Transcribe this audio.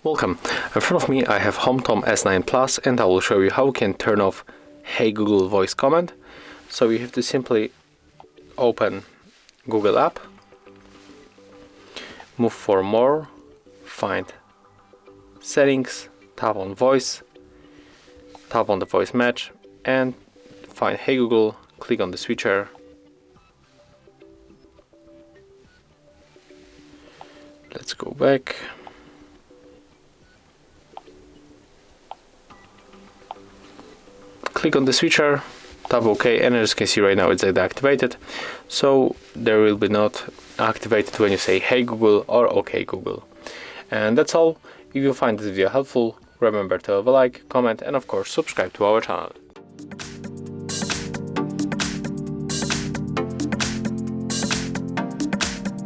Welcome. In front of me I have HomTom S9 Plus, and I will show you how we can turn off Hey Google voice command. So you have to simply open Google app, move for more, find settings, tap on voice, tap on the voice match, and find Hey Google, click on the switcher. Let's go back. Click on the switcher, tap OK, and as you can see right now it's deactivated, so there will be not activated when you say Hey Google or OK Google. And that's all. If you find this video helpful, remember to leave a like, comment, and of course subscribe to our channel.